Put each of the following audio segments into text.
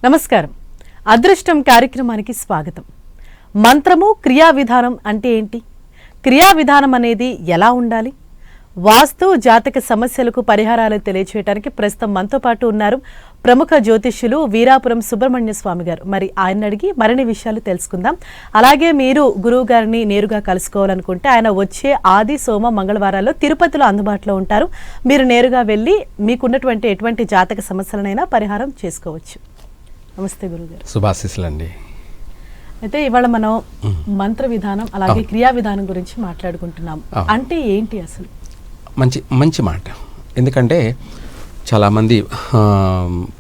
నమస్కారం. అదృష్టం కార్యక్రమానికి స్వాగతం. మంత్రము క్రియా విధానం అంటే ఏంటి? క్రియా విధానం అనేది ఎలా ఉండాలి? వాస్తు జాతక సమస్యలకు పరిహారాలు తెలియచేయడానికి ప్రస్తుతం మనతో పాటు ఉన్నారు ప్రముఖ జ్యోతిష్యులు వీరాపురం సుబ్రహ్మణ్య స్వామి గారు. మరి ఆయన అడిగి మరిన్ని విషయాలు తెలుసుకుందాం. అలాగే మీరు గురువు గారిని నేరుగా కలుసుకోవాలనుకుంటే ఆయన వచ్చే ఆది, సోమ, మంగళవారాల్లో తిరుపతిలో అందుబాటులో ఉంటారు. మీరు నేరుగా వెళ్ళి మీకున్నటువంటి ఎటువంటి జాతక సమస్యలనైనా పరిహారం చేసుకోవచ్చు. నమస్తే గురుగారు. శుభాశీస్సులండి. అయితే ఇవాళ మనం మంత్ర విధానం అలాగే క్రియా విధానం గురించి మాట్లాడుకుంటున్నాం. అంటే ఏంటి అసలు? మంచి మాట. ఎందుకంటే చాలామంది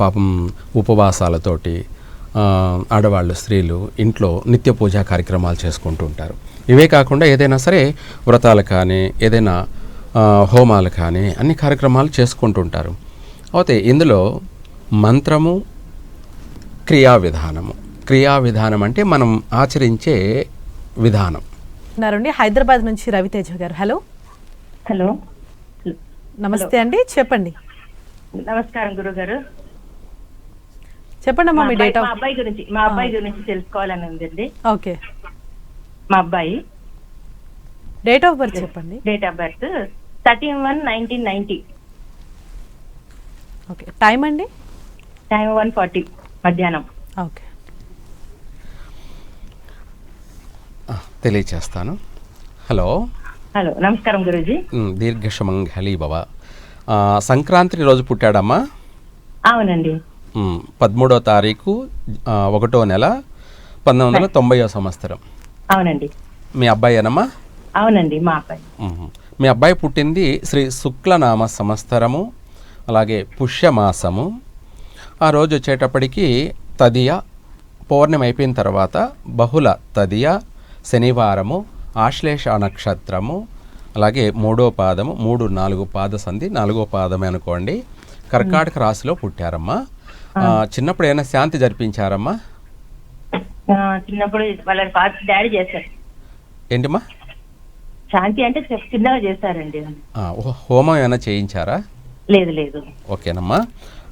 పాపం ఉపవాసాలతోటి ఆడవాళ్ళు, స్త్రీలు ఇంట్లో నిత్య పూజా కార్యక్రమాలు చేసుకుంటూ ఉంటారు. ఇవే కాకుండా ఏదైనా సరే వ్రతాలు కానీ ఏదైనా హోమాలు కానీ అన్ని కార్యక్రమాలు చేసుకుంటూ ఉంటారు. అయితే ఇందులో మంత్రము, క్రియా విధానం అంటే మనం ఆచరించే విధానం. హైదరాబాద్ నుంచి రవితేజ గారు. హలో. నమస్తే అండి, చెప్పండి. నమస్కారం గురుగారు. చెప్పండి అమ్మా. మీ డేట్ మా అబ్బాయి గురించి తెలుసుకోవాలని ఉందండి. ఓకే. మా అబ్బాయి డేట్ ఆఫ్ బర్త్ చెప్పండి. Date of birth 13/1/1990. Okay. Time అండి? టైం 1:40 మధ్యాహ్నం. ఓకే, తెలియచేస్తాను. హలో. నమస్కారం గురూజీ. దీర్ఘశమంగళి భవ. సంక్రాంతి రోజు పుట్టాడమ్మా? అవునండి. 13వ తారీఖు 1వ నెల 1990వ సంవత్సరం. అవునండి. మీ అబ్బాయేనమ్మా? అవునండి, మా అబ్బాయి. మీ అబ్బాయి పుట్టింది శ్రీ శుక్లనామ సంవత్సరము, అలాగే పుష్యమాసము. ఆ రోజు వచ్చేటప్పటికి తదియ, పౌర్ణమి అయిపోయిన తర్వాత బహుళ తదియ, శనివారము, ఆశ్లేష నక్షత్రము, అలాగే 3వ పాదము, 3-4 పాద సంధి, 4వ పాదమే అనుకోండి. కర్కాటక రాశిలో పుట్టారమ్మా. చిన్నప్పుడు ఏమైనా శాంతి జరిపించారమ్మా? చిన్నప్పుడు వాళ్ళ డాడీ చేశారు. ఏంటిమ్మా? శాంతి అంటే చిన్నగా చేశారండి. హోమం ఏమైనా చేయించారా? లేదు. ఓకేనమ్మా.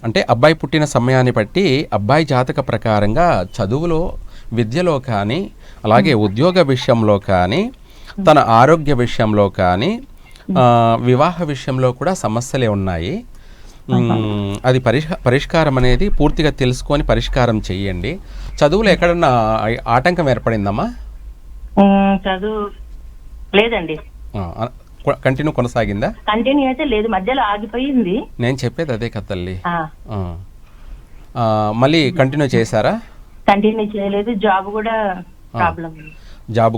అంటే అబ్బాయి పుట్టిన సమయాన్ని బట్టి అబ్బాయి జాతక ప్రకారంగా చదువులో, విద్యలో కానీ, అలాగే ఉద్యోగ విషయంలో కానీ, తన ఆరోగ్య విషయంలో కానీ, వివాహ విషయంలో కూడా సమస్యలే ఉన్నాయి. అది పరిష్కారం అనేది పూర్తిగా తెలుసుకొని పరిష్కారం చెయ్యండి. చదువులో ఎక్కడన్నా ఆటంకం ఏర్పడిందమ్మా? చదువు లేదండి. కంటిన్యూ కొనసాగిందా? కంటిన్యూ అయితే లేదు, మధ్యలో ఆగిపోయింది. నేను చెప్పేది అదే కదా తల్లి. మళ్ళీ కంటిన్యూ చేశారా? కంటిన్యూ చేయలేదు. జాబ్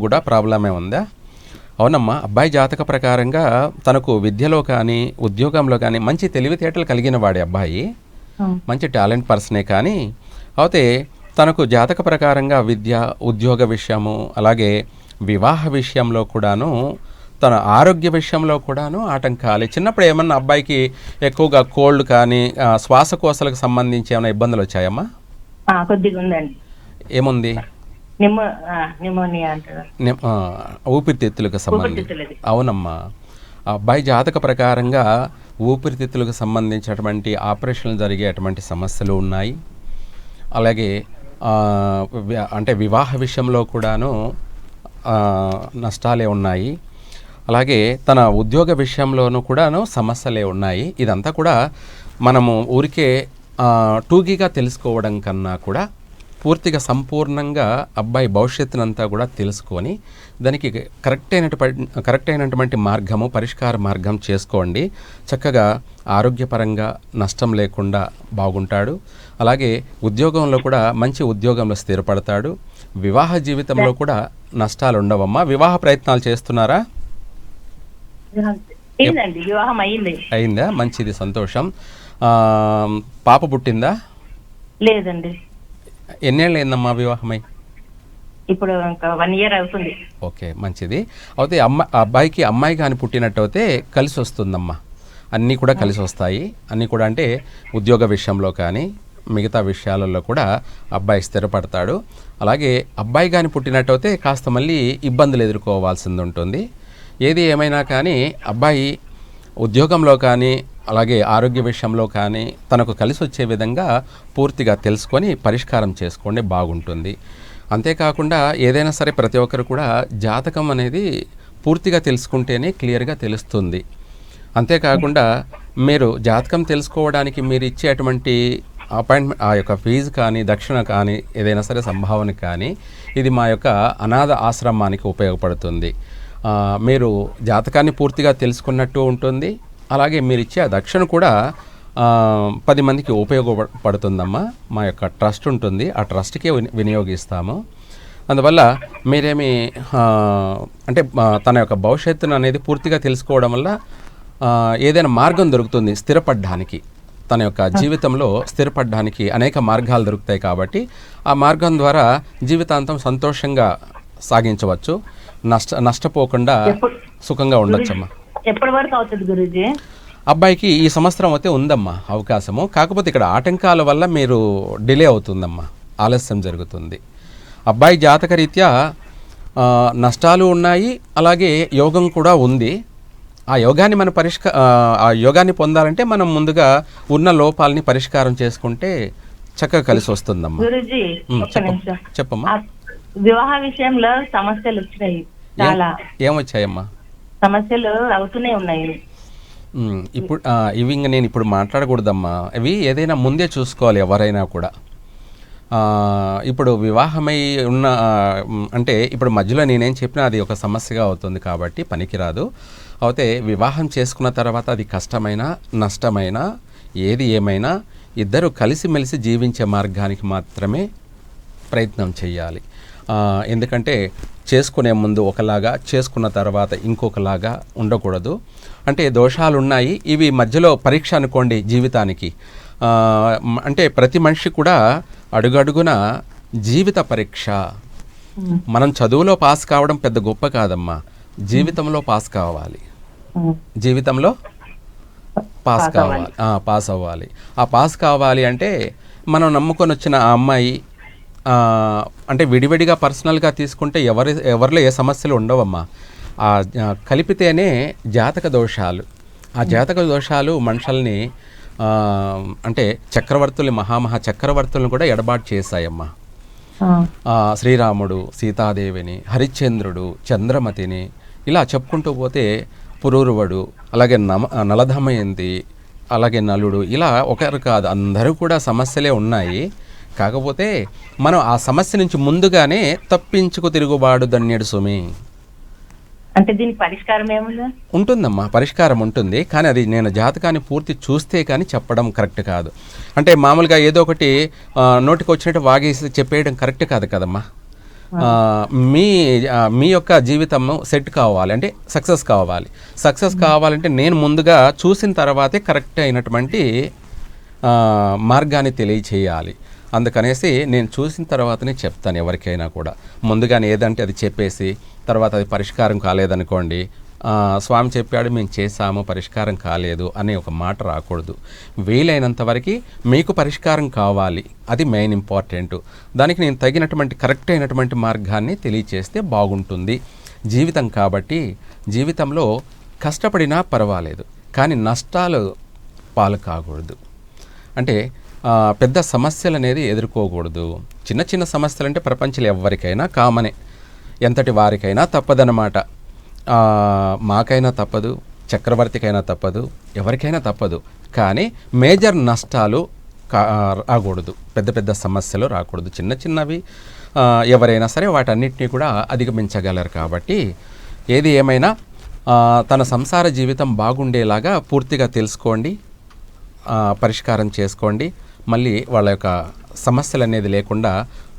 కూడా ప్రాబ్లమే ఉందా? అవునమ్మా. అబ్బాయి జాతక ప్రకారంగా తనకు విద్యలో కానీ ఉద్యోగంలో కానీ మంచి తెలివితేటలు కలిగిన వాడే అబ్బాయి, మంచి టాలెంట్ పర్సనే. కానీ అయితే తనకు జాతక ప్రకారంగా విద్య, ఉద్యోగ విషయము, అలాగే వివాహ విషయంలో కూడాను, తన ఆరోగ్య విషయంలో కూడాను ఆటంకాలు. చిన్నప్పుడు ఏమన్నా అబ్బాయికి ఎక్కువగా కోల్డ్ కానీ శ్వాసకోశాలకు సంబంధించి ఏమైనా ఇబ్బందులు వచ్చాయమ్మా? కొద్దిగా ఉందండి. ఏముంది? నిమోనియా అంటారు, ఊపిరితిత్తులకు సంబంధించి. అవునమ్మా. అబ్బాయి జాతక ప్రకారంగా ఊపిరితిత్తులకు సంబంధించినటువంటి ఆపరేషన్లు జరిగేటువంటి సమస్యలు ఉన్నాయి. అలాగే అంటే వివాహ విషయంలో కూడాను నష్టాలే ఉన్నాయి. అలాగే తన ఉద్యోగ విషయంలోనూ కూడాను సమస్యలే ఉన్నాయి. ఇదంతా కూడా మనము ఊరికే టూకీగా తెలుసుకోవడం కన్నా కూడా పూర్తిగా సంపూర్ణంగా అబ్బాయి భవిష్యత్తునంతా కూడా తెలుసుకొని దానికి కరెక్ట్ అయినటువంటి మార్గము, పరిష్కార మార్గం చేసుకోండి. చక్కగా ఆరోగ్యపరంగా నష్టం లేకుండా బాగుంటాడు. అలాగే ఉద్యోగంలో కూడా మంచి ఉద్యోగంలో స్థిరపడతాడు. వివాహ జీవితంలో కూడా నష్టాలు ఉండవమ్మా. వివాహ ప్రయత్నాలు చేస్తున్నారా? అయిందా? మంచిది, సంతోషం. పాప పుట్టిందా? లేదండి. ఎన్నేళ్ళు అయిందమ్మా వివాహమై? ఇప్పుడు 1 year అవుతుంది. ఓకే, మంచిది. అయితే అబ్బాయికి అమ్మాయి కానీ పుట్టినట్టయితే కలిసి వస్తుందమ్మా. అన్నీ కూడా కలిసి వస్తాయి. అన్నీ కూడా అంటే ఉద్యోగ విషయంలో కానీ మిగతా విషయాలలో కూడా అబ్బాయి స్థిరపడతాడు. అలాగే అబ్బాయి కానీ పుట్టినట్టయితే కాస్త మళ్ళీ ఇబ్బందులు ఎదుర్కోవాల్సింది ఉంటుంది. ఏది ఏమైనా కానీ అబ్బాయి ఉద్యోగంలో కానీ అలాగే ఆరోగ్య విషయంలో కానీ తనకు కలిసి వచ్చే విధంగా పూర్తిగా తెలుసుకొని పరిష్కారం చేసుకోండి, బాగుంటుంది. అంతేకాకుండా ఏదైనా సరే ప్రతి ఒక్కరు కూడా జాతకం అనేది పూర్తిగా తెలుసుకుంటేనే క్లియర్గా తెలుస్తుంది. అంతేకాకుండా మీరు జాతకం తెలుసుకోవడానికి మీరు ఇచ్చేటువంటి అపాయింట్మెంట్, ఆ యొక్క ఫీజు కానీ దక్షిణ కానీ ఏదైనా సరే సంభావన కానీ ఇది మా యొక్క అనాథ ఆశ్రమానికి ఉపయోగపడుతుంది. మీరు జాతకాన్ని పూర్తిగా తెలుసుకున్నట్టు ఉంటుంది. అలాగే మీరు ఇచ్చే ఆ దక్షిణ కూడా 10 మందికి ఉపయోగపడుతుందమ్మా. మా యొక్క ట్రస్ట్ ఉంటుంది, ఆ ట్రస్ట్కే వినియోగిస్తాము. అందువల్ల మీరేమి అంటే తన యొక్క భవిష్యత్తును అనేది పూర్తిగా తెలుసుకోవడం వల్ల ఏదైనా మార్గం దొరుకుతుంది స్థిరపడడానికి. తన యొక్క జీవితంలో స్థిరపడడానికి అనేక మార్గాలు దొరుకుతాయి కాబట్టి ఆ మార్గం ద్వారా జీవితాంతం సంతోషంగా సాగించవచ్చు, నష్టపోకుండా సుఖంగా ఉండొచ్చమ్మా. ఎప్పటి వరకు అవుతుంది గురూజీ? అబ్బాయికి ఈ సంవత్సరం అయితే ఉందమ్మా అవకాశము. కాకపోతే ఇక్కడ ఆటంకాల వల్ల మీరు డిలే అవుతుందమ్మా, ఆలస్యం జరుగుతుంది. అబ్బాయి జాతక రీత్యా నష్టాలు ఉన్నాయి, అలాగే యోగం కూడా ఉంది. ఆ యోగాన్ని మనం ఆ యోగాన్ని పొందాలంటే మనం ముందుగా ఉన్న లోపాలని పరిష్కారం చేసుకుంటే చక్కగా కలిసి వస్తుందమ్మా. గురూజీ ఒక్క నిమిషం. చెప్పమ్మా. వివాహ విషయంలో సమస్యలు వచ్చినాయి, చాలా ఏమొచ్చాయమ్మా? సమస్యలు అవుతూనే ఉన్నాయి. ఇప్పుడు ఇవి ఇంకా నేను ఇప్పుడు మాట్లాడకూడదమ్మా. ఇవి ఏదైనా ముందే చూసుకోవాలి ఎవరైనా కూడా. ఇప్పుడు వివాహమై ఉన్న అంటే ఇప్పుడు మధ్యలో నేనేం చెప్పినా అది ఒక సమస్యగా అవుతుంది కాబట్టి పనికిరాదు. అయితే వివాహం చేసుకున్న తర్వాత అది కష్టమైన నష్టమైన ఏది ఏమైనా ఇద్దరు కలిసిమెలిసి జీవించే మార్గానికి మాత్రమే ప్రయత్నం చేయాలి. ఎందుకంటే చేసుకునే ముందు ఒకలాగా, చేసుకున్న తర్వాత ఇంకొకలాగా ఉండకూడదు. అంటే దోషాలు ఉన్నాయి, ఇవి మధ్యలో పరీక్ష అనుకోండి జీవితానికి. అంటే ప్రతి మనిషి కూడా అడుగడుగున జీవిత పరీక్ష. మనం చదువులో పాస్ కావడం పెద్ద గొప్ప కాదమ్మా, జీవితంలో పాస్ కావాలి. జీవితంలో పాస్ అవ్వాలి. ఆ పాస్ కావాలి అంటే మనం నమ్ముకొని వచ్చిన ఆ అమ్మాయి అంటే విడివిడిగా పర్సనల్గా తీసుకుంటే ఎవరిలో ఏ సమస్యలు ఉండవమ్మా. కలిపితేనే జాతక దోషాలు. ఆ జాతక దోషాలు మనుషుల్ని అంటే చక్రవర్తుల్ని, మహామహా చక్రవర్తులను కూడా ఎడబాటు చేశాయమ్మా. శ్రీరాముడు, సీతాదేవిని, హరిశ్చంద్రుడు, చంద్రమతిని, ఇలా చెప్పుకుంటూ పోతే పురూరవుడు, అలాగే నలదమయంతి, అలాగే నలుడు, ఇలా ఒకరు కాదు అందరూ కూడా సమస్యలే ఉన్నాయి. కాకపోతే మనం ఆ సమస్య నుంచి ముందుగానే తప్పించుకు తిరుగుబాటు ధన్యుడు సుమి. అంటే దీనికి పరిష్కారం ఏముందా? ఉంటుందమ్మా, పరిష్కారం ఉంటుంది. కానీ అది నేను జాతకాన్ని పూర్తి చూస్తే కానీ చెప్పడం కరెక్ట్ కాదు. అంటే మామూలుగా ఏదో ఒకటి నోటికి వచ్చినట్టు వాగేసి చెప్పేయడం కరెక్ట్ కాదు కదమ్మా. మీ యొక్క జీవితం సెట్ కావాలి అంటే సక్సెస్ కావాలంటే నేను ముందుగా చూసిన తర్వాతే కరెక్ట్ అయినటువంటి మార్గాన్ని తెలియచేయాలి. అందుకనేసి నేను చూసిన తర్వాతనే చెప్తాను ఎవరికైనా కూడా. ముందుగానే ఏదంటే అది చెప్పేసి తర్వాత అది పరిష్కారం కాలేదనుకోండి, స్వామి చెప్పాడు మేము చేసాము పరిష్కారం కాలేదు అనే ఒక మాట రాకూడదు. వీలైనంత వరకు మీకు పరిష్కారం కావాలి, అది మెయిన్ ఇంపార్టెంట్. దానికి నేను తగినటువంటి కరెక్ట్ అయినటువంటి మార్గాన్ని తెలియచేస్తే బాగుంటుంది. జీవితం కాబట్టి జీవితంలో కష్టపడినా పర్వాలేదు, కానీ నష్టాలు పాలు కాకూడదు. అంటే పెద్ద సమస్యలు అనేది ఎదుర్కోకూడదు. చిన్న చిన్న సమస్యలు అంటే ప్రపంచంలో ఎవరికైనా కామనే, ఎంతటి వారికైనా తప్పదన్నమాట. మాకైనా తప్పదు, చక్రవర్తికైనా తప్పదు, ఎవరికైనా తప్పదు. కానీ మేజర్ నష్టాలు రాకూడదు, పెద్ద పెద్ద సమస్యలు రాకూడదు. చిన్న చిన్నవి ఎవరైనా సరే వాటన్నిటినీ కూడా అధిగమించగలరు. కాబట్టి ఏది ఏమైనా తన సంసార జీవితం బాగుండేలాగా పూర్తిగా తెలుసుకోండి, పరిష్కారం చేసుకోండి. మళ్ళీ వాళ్ళ యొక్క సమస్యలు అనేది లేకుండా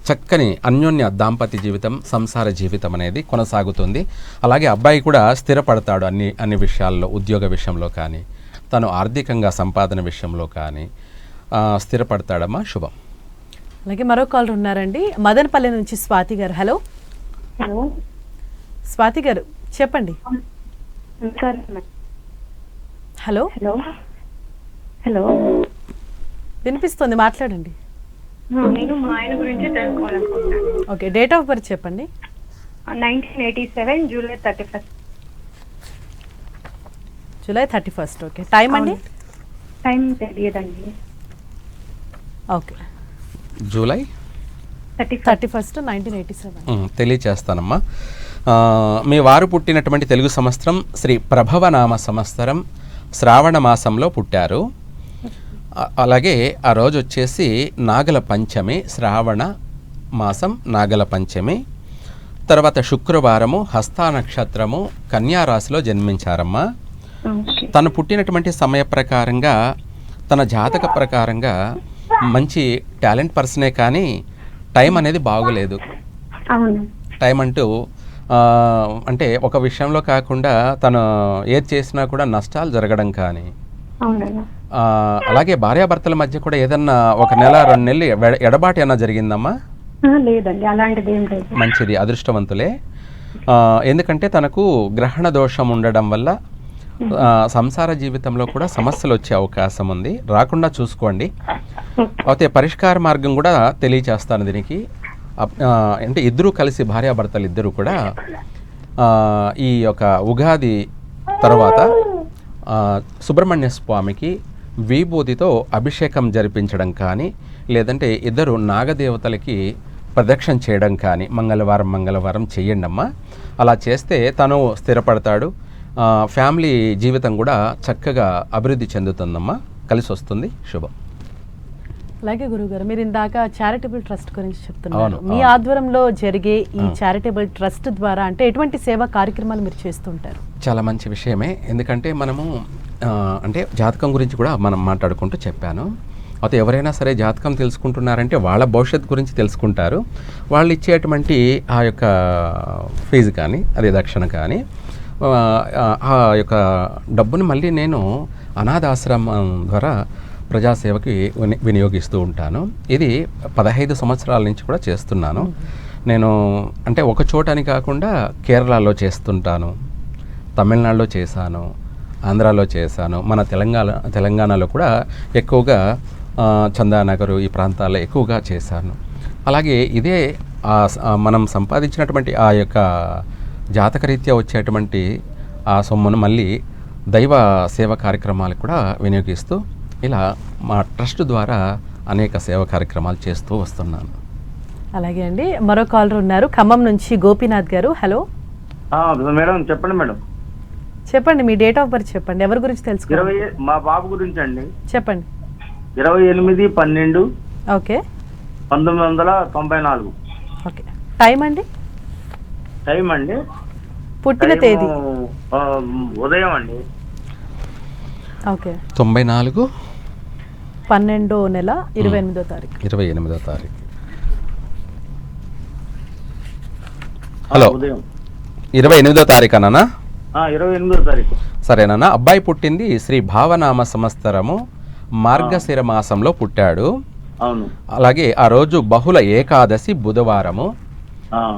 చక్కని అన్యోన్య దాంపత్య జీవితం, సంసార జీవితం అనేది కొనసాగుతుంది. అలాగే అబ్బాయి కూడా స్థిరపడతాడు అన్ని విషయాల్లో, ఉద్యోగ విషయంలో కానీ, తను ఆర్థికంగా సంపాదన విషయంలో కానీ స్థిరపడతాడమ్మా. శుభం. అలాగే మరో కాలర్ ఉన్నారండి, మదనపల్లి నుంచి స్వాతి గారు. హలో స్వాతి గారు చెప్పండి. హలో హలో వినిపిస్తుంది, మాట్లాడండి. నేను మా ఆయన గురించి తెలుసుకోవాలనుకుంటున్నాను. ఓకే, డేట్ ఆఫ్ బర్త్ చెప్పండి. 1987 జూలై 31. జూలై 31. ఓకే, టైం అండి? టైం తెలియదండి. Okay, July 31st 1987. తెలియచేస్తానమ్మా. మీ వారు పుట్టినటువంటి తెలుగు సంవత్సరం శ్రీ ప్రభవనామ సంవత్సరం శ్రావణ మాసంలో పుట్టారు. అలాగే ఆ రోజు వచ్చేసి నాగల పంచమి, శ్రావణ మాసం నాగల పంచమి. తర్వాత శుక్రవారము, హస్త నక్షత్రము, కన్యా రాశిలో జన్మించారమ్మా. ఓకే. తను పుట్టినటువంటి సమయ ప్రకారంగా, తన జాతక ప్రకారంగా మంచి టాలెంట్ పర్సనే, కానీ టైం అనేది బాగోలేదు. అవును. టైం అంటూ అంటే ఒక విషయంలో కాకుండా తను ఏది చేసినా కూడా నష్టాలు జరగడం కానీ, అవునన్నా. అలాగే భార్యాభర్తల మధ్య కూడా ఏదన్నా ఒక నెల 2 నెలలు ఎడబాటు ఏమన్నా జరిగిందమ్మా? లేదండి, అలాంటిది ఏం లేదు. మంచిది, అదృష్టవంతులే. ఎందుకంటే తనకు గ్రహణ దోషం ఉండడం వల్ల సంసార జీవితంలో కూడా సమస్యలు వచ్చే అవకాశం ఉంది, రాకుండా చూసుకోండి. అయితే పరిష్కార మార్గం కూడా తెలియచేస్తాను దీనికి. అంటే ఇద్దరూ కలిసి, భార్యాభర్తలు ఇద్దరు కూడా ఈ యొక్క ఉగాది తర్వాత సుబ్రహ్మణ్య స్వామికి విభూతితో అభిషేకం జరిపించడం కానీ, లేదంటే ఇద్దరు నాగదేవతలకి ప్రదక్షిణ చేయడం కానీ మంగళవారం చేయండి అమ్మా. అలా చేస్తే తను స్థిరపడతాడు, ఫ్యామిలీ జీవితం కూడా చక్కగా అభివృద్ధి చెందుతుందమ్మా, కలిసి వస్తుంది. శుభం. అలాగే గురుగారు, మీరు ఇందాక చారిటబుల్ ట్రస్ట్ గురించి చెప్తున్నారు. అవును, మీ ఆధ్వర్యంలో జరిగే ఈ చారిటబుల్ ట్రస్ట్ ద్వారా అంటే ఎటువంటి సేవా కార్యక్రమాలు మీరు చేస్తుంటారు? చాలా మంచి విషయమే. ఎందుకంటే మనము అంటే జాతకం గురించి కూడా మనం మాట్లాడుకుంటూ చెప్పాను. అయితే ఎవరైనా సరే జాతకం తెలుసుకుంటున్నారంటే వాళ్ళ భవిష్యత్తు గురించి తెలుసుకుంటారు. వాళ్ళు ఇచ్చేటువంటి ఆ యొక్క ఫీజు కానీ, అదే దక్షిణ కానీ, ఆ యొక్క డబ్బుని మళ్ళీ నేను అనాథాశ్రమం ద్వారా ప్రజాసేవకి వినియోగిస్తూ ఉంటాను. ఇది 15 సంవత్సరాల నుంచి కూడా చేస్తున్నాను నేను. అంటే ఒక చోటని కాకుండా కేరళలో చేస్తుంటాను, తమిళనాడులో చేశాను, ఆంధ్రాలో చేశాను, మన తెలంగాణలో కూడా ఎక్కువగా చందానగరు ఈ ప్రాంతాల్లో ఎక్కువగా చేశాను. అలాగే ఇదే మనం సంపాదించినటువంటి ఆ యొక్క జాతకరీత్యా వచ్చేటువంటి ఆ సొమ్మును మళ్ళీ దైవ సేవ కార్యక్రమాలకు కూడా వినియోగిస్తూ ఇలా మా ట్రస్ట్ ద్వారా అనేక సేవా కార్యక్రమాలు చేస్తూ వస్తున్నాను. అలాగే అండి, మరో కాలర్ ఉన్నారు ఖమ్మం నుంచి, గోపీనాథ్ గారు. హలో మేడం, చెప్పండి మేడం. చెప్పండి, మీ డేట్ ఆఫ్ బర్త్ చెప్పండి, ఎవరి గురించి తెలుసుకోవాలి? మా బాబు గురించి అండి. చెప్పండి. 28/12. ఓకే. 1994. ఓకే. టైం అండి? టైం అండి, పుట్టిన తేదీ? ఉదయం అండి. ఓకే. 94 12వ నెల 28వ తారీఖు. 28వ తారీఖు. హలో, ఉదయం 28వ తారీఖు అన్నా? 28వ తారీఖు. సరేనన్నా. అబ్బాయి పుట్టింది శ్రీ భావనామ సంవత్సరము మార్గశిర మాసంలో పుట్టాడు. అవును. అలాగే ఆ రోజు బహుళ ఏకాదశి బుధవారము,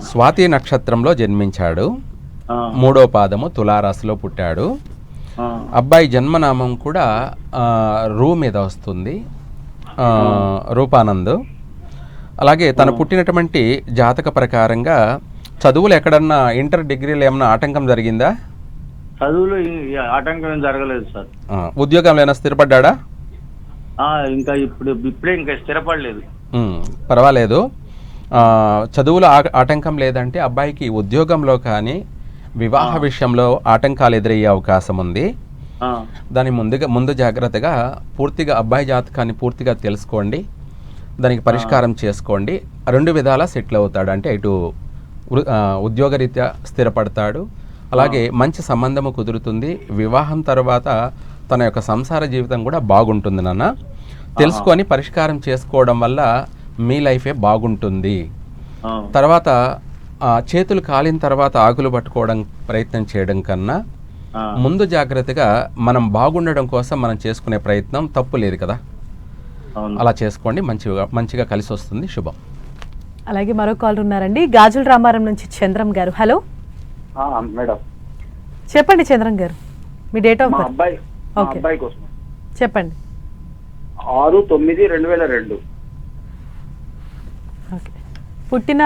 స్వాతి నక్షత్రంలో జన్మించాడు. 3వ పాదము తులారాశిలో పుట్టాడు. అబ్బాయి జన్మనామం కూడా రూ మీద వస్తుంది, రూపానంద్. అలాగే తను పుట్టినటువంటి జాతక ప్రకారంగా చదువులు ఎక్కడన్నా ఇంటర్ డిగ్రీలు ఏమన్నా ఆటంకం జరిగిందా? చదువులు ఆటంకం జరగలేదు సార్. ఉద్యోగంలో ఏమైనా స్థిరపడ్డా? ఇంకా ఇప్పుడే ఇంకా స్థిరపడలేదు. పర్వాలేదు. చదువులో ఆటంకం లేదంటే అబ్బాయికి ఉద్యోగంలో కానీ వివాహ విషయంలో ఆటంకాలు ఎదురయ్యే అవకాశం ఉంది. దాని ముందు జాగ్రత్తగా పూర్తిగా అబ్బాయి జాతకాన్ని పూర్తిగా తెలుసుకోండి, దానికి పరిష్కారం చేసుకోండి. 2 విధాలా సెటిల్ అవుతాడు. అంటే ఇటు ఉద్యోగరీత్యా స్థిరపడతాడు, అలాగే మంచి సంబంధము కుదురుతుంది. వివాహం తర్వాత తన యొక్క సంసార జీవితం కూడా బాగుంటుంది నాన్న. తెలుసుకొని పరిష్కారం చేసుకోవడం వల్ల మీ లైఫే బాగుంటుంది. తర్వాత చేతులు కాలిన తర్వాత ఆకులు పట్టుకోవడం ప్రయత్నం చేయడం కన్నా ముందు జాగ్రత్తగా మనం బాగుండడం కోసం మనం చేసుకునే ప్రయత్నం తప్పు లేదు కదా, అలా చేసుకోండి. మంచిగా కలిసి వస్తుంది. శుభం. అలాగే మరో కాలర్ ఉన్నారండి, గాజుల రామారం నుంచి చంద్రం గారు. హలో మేడం, చెప్పండి చంద్రం గారు, మీ డేట్ ఆఫ్ బర్త్? ఓకే, అబ్బాయి కోసం చెప్పండి. 6/9/2002. ఓకే. పుట్టిన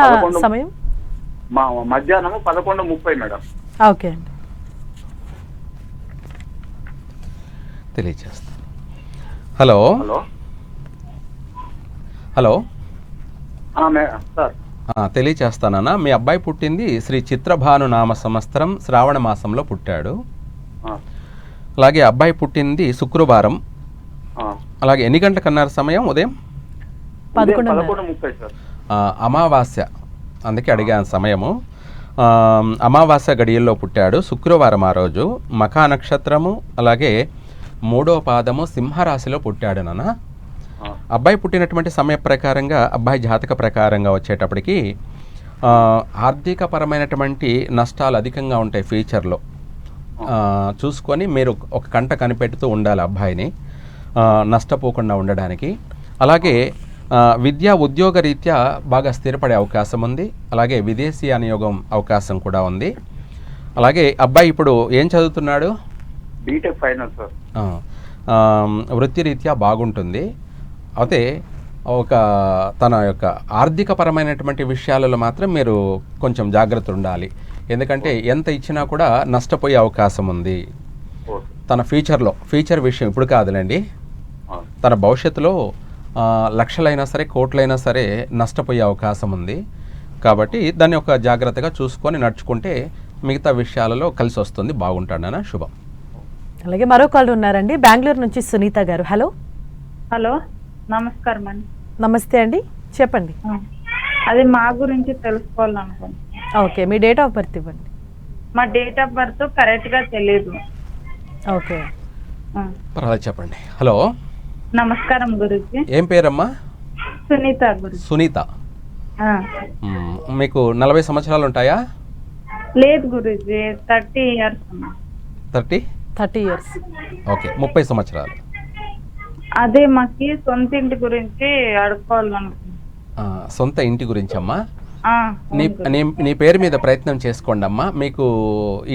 సమయం? మధ్యాహ్నం 11:30 మేడం. ఓకే అండి, తెలియజేస్తాను. హలో హలో హలో సార్ తెలియచేస్తానన్నా, మీ అబ్బాయి పుట్టింది శ్రీ చిత్రభాను నామ సంవత్సరం శ్రావణ మాసంలో పుట్టాడు. అలాగే అబ్బాయి పుట్టింది శుక్రవారం. అలాగే ఎన్ని గంటలకన్నారు సమయం? ఉదయం 11:30 సార్. అమావాస్య, అందుకే అడిగాను సమయము. అమావాస్య గడియల్లో పుట్టాడు, శుక్రవారం ఆ రోజు. మఖా నక్షత్రము, అలాగే 3వ పాదము సింహరాశిలో పుట్టాడు నాన్న. అబ్బాయి పుట్టినటువంటి సమయ ప్రకారంగా, అబ్బాయి జాతక ప్రకారంగా వచ్చేటప్పటికి ఆర్థికపరమైనటువంటి నష్టాలు అధికంగా ఉంటాయి ఫ్యూచర్లో. చూసుకొని మీరు ఒక కంట కనిపెడుతూ ఉండాలి అబ్బాయిని, నష్టపోకుండా ఉండడానికి. అలాగే విద్యా ఉద్యోగ రీత్యా బాగా స్థిరపడే అవకాశం ఉంది. అలాగే విదేశీ అనుయోగం అవకాశం కూడా ఉంది. అలాగే అబ్బాయి ఇప్పుడు ఏం చదువుతున్నాడు? B Tech final sir. వృత్తిరీత్యా బాగుంటుంది. అయితే తన యొక్క ఆర్థికపరమైనటువంటి విషయాలలో మాత్రం మీరు కొంచెం జాగ్రత్త ఉండాలి. ఎందుకంటే ఎంత ఇచ్చినా కూడా నష్టపోయే అవకాశం ఉంది. తన ఫ్యూచర్ విషయం ఇప్పుడు కాదులేండి, తన భవిష్యత్తులో లక్షలైనా సరే కోట్లైనా సరే నష్టపోయే అవకాశం ఉంది. కాబట్టి దాన్ని ఒక జాగ్రత్తగా చూసుకొని నడుచుకుంటే మిగతా విషయాలలో కలిసి వస్తుంది. బాగుంటాడనా? శుభం. అలాగే మరో కాల్ ఉన్నారండి, బెంగళూరు నుంచి సునీత గారు. హలో. హలో, నమస్కారం అండి. నమస్తే అండి, చెప్పండి. అది మా గురించి తెలుసుకోవాలనుకుంటున్నాను. Okay, me date of birth ఇవ్వండి. మా డేట్ ఆఫ్ బర్త్ కరెక్ట్ గా తెలియదు. ఓకే, పర్వాలేదు చెప్పండి. హలో, నమస్కారం గురుజీ. ఏం పేరమ్మా? సునీత గురుజీ. సునీత. మీకు 40 సంవత్సరాలు ఉంటాయా? లేదు గురుజీ, 30 years. 30 years. ఓకే, 30 సంవత్సరాలు. అదే మాకి సొంత ఇంటి గురించి అడుక్కోవాలనుకుంటున్నాను. సొంత ఇంటి గురించి అమ్మా, నీ పేరు మీద ప్రయత్నం చేసుకోండి అమ్మా. మీకు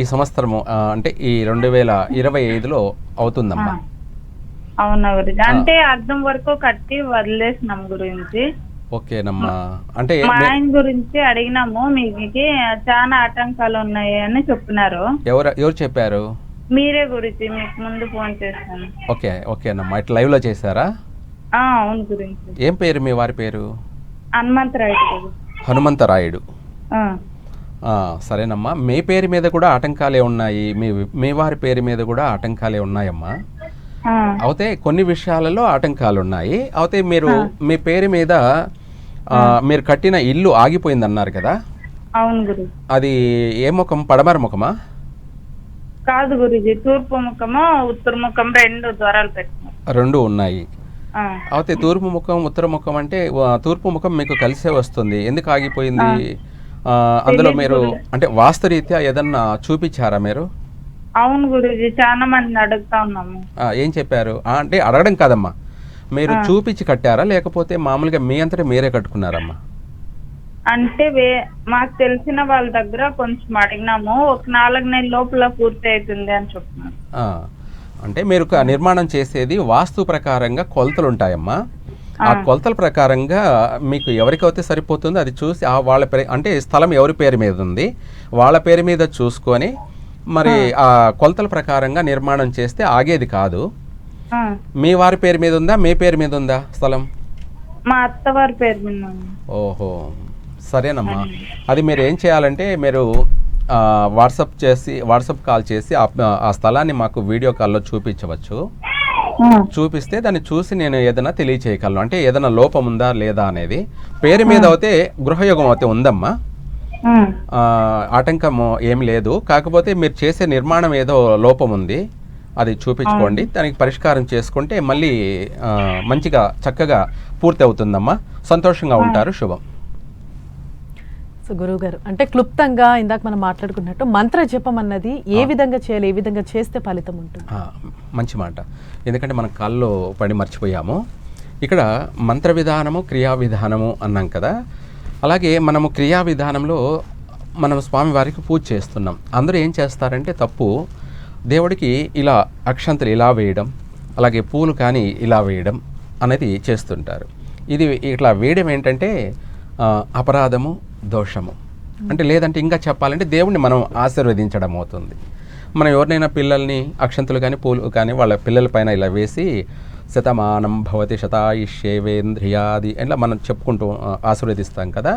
ఈ సంవత్సరము అంటే ఈ 2025లో అవుతుందమ్మా. అవునా గురించి? అంటే అర్థం వరకు కట్టి వదిలేసినాం గురించి. ఓకేనమ్మా. అంటే మా ఆయన గురించి అడిగినాము, మీకు చాలా ఆటంకాలు ఉన్నాయి అని చెప్పినారు. ఎవరు చెప్పారు? మీరే గురించి, మీకు ముందు ఫోన్ చేస్తాను. ఓకేనమ్మా. ఇట్లా లైవ్ లో చేశారా? అవును గురించి. ఏం పేరు మీ వారి పేరు? హనుమంతరాయుడు. సరేనమ్మా. మీ పేరు మీద కూడా ఆటంకాలే ఉన్నాయి, మీ వారి పేరు మీద కూడా ఆటంకాలే ఉన్నాయమ్మా. అయితే కొన్ని విషయాలలో ఆటంకాలు ఉన్నాయి. అయితే మీరు మీ పేరు మీద మీరు కట్టిన ఇల్లు ఆగిపోయింది అన్నారు కదా? అవును గురు. అది ఏ ముఖం? పడమర ముఖమా? కాదు గురుజీ, తూర్పు ముఖము ఉత్తర ముఖం, 2 ద్వారాలు పెట్టినారు. 2 ఉన్నాయి. అయితే తూర్పు ముఖం ఉత్తర ముఖం అంటే తూర్పు ముఖం మీకు కలిసే వస్తుంది. ఎందుకు ఆగిపోయింది? అందులో మీరు అంటే వాస్తురీత్యా ఏదన్నా చూపించారా మీరు? అవును గురుజీ, చాలా మంది అడుగుతా ఉన్నాము. ఏం చెప్పారు? అంటే అడగడం కాదమ్మా, మీరు చూపించి కట్టారా లేకపోతే మామూలుగా మీ అంతటా మీరే కట్టుకున్నారమ్మా? అంటే మాకు తెలిసిన వాళ్ళ దగ్గర కొంచెం అడిగినాము, ఒక 4 నెలల లోపల పూర్తి అవుతుంది అని చెప్తున్నారు. అంటే మీరు నిర్మాణం చేసేది వాస్తు ప్రకారంగా కొలతలు ఉంటాయమ్మా. ఆ కొలతల ప్రకారంగా మీకు ఎవరికైతే సరిపోతుందో అది చూసి వాళ్ళ అంటే స్థలం ఎవరి పేరు మీద ఉంది వాళ్ళ పేరు మీద చూసుకొని మరి ఆ కొలతల ప్రకారంగా నిర్మాణం చేస్తే ఆగేది కాదు. మీ వారి పేరు మీద ఉందా, మీ పేరు మీద ఉందా స్థలం? మా అత్తవారి పేరు మీద. ఓహో, సరేనమ్మా. అది మీరు ఏం చేయాలంటే మీరు వాట్సాప్ కాల్ చేసి ఆ స్థలాన్ని మాకు వీడియో కాల్లో చూపించవచ్చు. చూపిస్తే దాన్ని చూసి నేను ఏదైనా తెలియచేయగలను. అంటే ఏదైనా లోపం ఉందా లేదా అనేది. పేరు మీద అయితే గృహయోగం అయితే ఉందమ్మా, ఆటంకం ఏం లేదు. కాకపోతే మీరు చేసే నిర్మాణం ఏదో లోపం ఉంది, అది చూపించుకోండి. దానికి పరిష్కారం చేసుకుంటే మళ్ళీ మంచిగా చక్కగా పూర్తి అవుతుందమ్మా. సంతోషంగా ఉంటారు. శుభం. సో గురువు గారు, అంటే క్లుప్తంగా ఇందాక మనం మాట్లాడుకున్నట్టు మంత్ర జపం అన్నది ఏ విధంగా చేయాలి, ఏ విధంగా చేస్తే ఫలితం ఉంటుంది? మంచి మాట. ఎందుకంటే మనం కాల్లో పడి మర్చిపోయాము. ఇక్కడ మంత్ర విధానము, క్రియా విధానము అన్నాం కదా. అలాగే మనము క్రియా విధానంలో మనం స్వామివారికి పూజ చేస్తున్నాం. అందరూ ఏం చేస్తారంటే తప్పు, దేవుడికి ఇలా అక్షంతలు ఇలా వేయడం, అలాగే పూలు కానీ ఇలా వేయడం అనేది చేస్తుంటారు. ఇది ఇట్లా వేయడం ఏంటంటే అపరాధము, దోషము. అంటే లేదంటే ఇంకా చెప్పాలంటే దేవుణ్ణి మనం ఆశీర్వదించడం అవుతుంది. మనం ఎవరినైనా పిల్లల్ని అక్షంతలు కానీ పూలు కానీ వాళ్ళ పిల్లల పైన ఇలా వేసి శతమానం భవతి శతాయుష్యేవేంద్రియాది ఇట్లా మనం చెప్పుకుంటూ ఆశీర్వదిస్తాం కదా.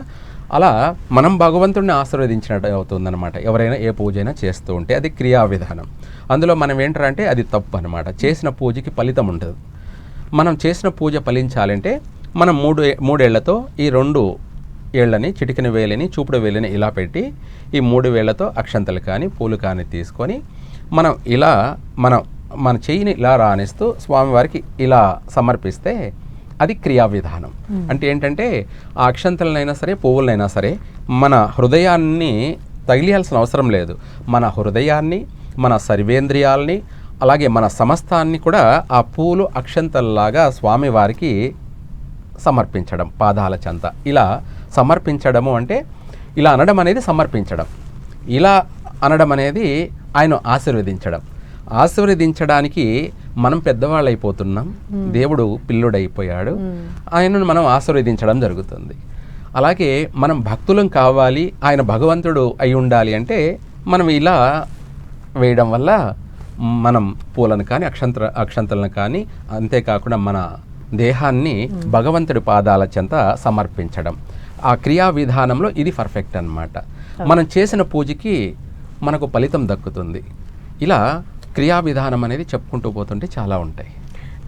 అలా మనం భగవంతుడిని ఆశీర్వదించినట్టు అవుతుందన్నమాట. ఎవరైనా ఏ పూజ అయినా చేస్తూ ఉంటే అది క్రియా విధానం. అందులో మనం ఏంటంటే అది తప్పు అనమాట. చేసిన పూజకి ఫలితం ఉండదు. మనం చేసిన పూజ ఫలించాలంటే మనం మూడేళ్లతో ఈ 2 ఏళ్ళని, చిటికిన వేలిని, చూపుడు వేలిని ఇలా పెట్టి ఈ 3 వేళ్లతో అక్షంతలు కానీ పూలు కానీ తీసుకొని మనం ఇలా మన చెయ్యిని ఇలా రాణిస్తూ స్వామివారికి ఇలా సమర్పిస్తే అది క్రియా విధానం. అంటే ఏంటంటే ఆ అక్షంతలనైనా సరే పువ్వులనైనా సరే మన హృదయాన్ని తగిలియాల్సిన అవసరం లేదు. మన హృదయాన్ని, మన సర్వేంద్రియాలని, అలాగే మన సమస్తాన్ని కూడా ఆ పూలు అక్షంతల్లాగా స్వామివారికి సమర్పించడం, పాదాల చెంత ఇలా సమర్పించడము. అంటే ఇలా అనడం అనేది సమర్పించడం, ఇలా అనడం అనేది ఆయన ఆశీర్వదించడానికి మనం పెద్దవాళ్ళు అయిపోతున్నాం, దేవుడు పిల్లుడైపోయాడు, ఆయనను మనం ఆశీర్వదించడం జరుగుతుంది. అలాగే మనం భక్తులం కావాలి, ఆయన భగవంతుడు అయి ఉండాలి అంటే మనం ఇలా వేయడం వల్ల మనం పూలను కానీ అక్షంతలను కానీ, అంతేకాకుండా మన దేహాన్ని భగవంతుడి పాదాల చెంత సమర్పించడం, ఆ క్రియా విధానంలో ఇది పర్ఫెక్ట్ అన్నమాట. మనం చేసిన పూజకి మనకు ఫలితం దక్కుతుంది. ఇలా క్రియా విధానం అనేది చెప్పుకుంటూ పోతుంటే చాలా ఉంటాయి.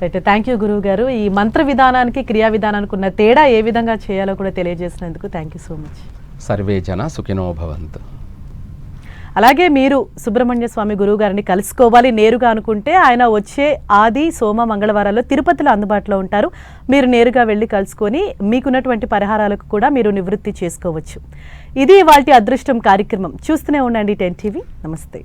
రైట్, థ్యాంక్ యూ గురువు గారు. ఈ మంత్ర విధానానికి క్రియా విధానానికి ఉన్న తేడా ఏ విధంగా చేయాలో కూడా తెలియజేసినందుకు థ్యాంక్ యూ సో మచ్. సర్వే జన సుఖినో భవంతు. అలాగే మీరు సుబ్రహ్మణ్య స్వామి గురువు గారిని కలుసుకోవాలి నేరుగా అనుకుంటే ఆయన వచ్చే ఆది, సోమ, మంగళవారాల్లో తిరుపతిలో అందుబాటులో ఉంటారు. మీరు నేరుగా వెళ్ళి కలుసుకొని మీకున్నటువంటి పరిహారాలకు కూడా మీరు నివృత్తి చేసుకోవచ్చు. ఇది ఇవాల్టి అదృష్టం కార్యక్రమం. చూస్తూనే ఉండండి 10 TV. నమస్తే.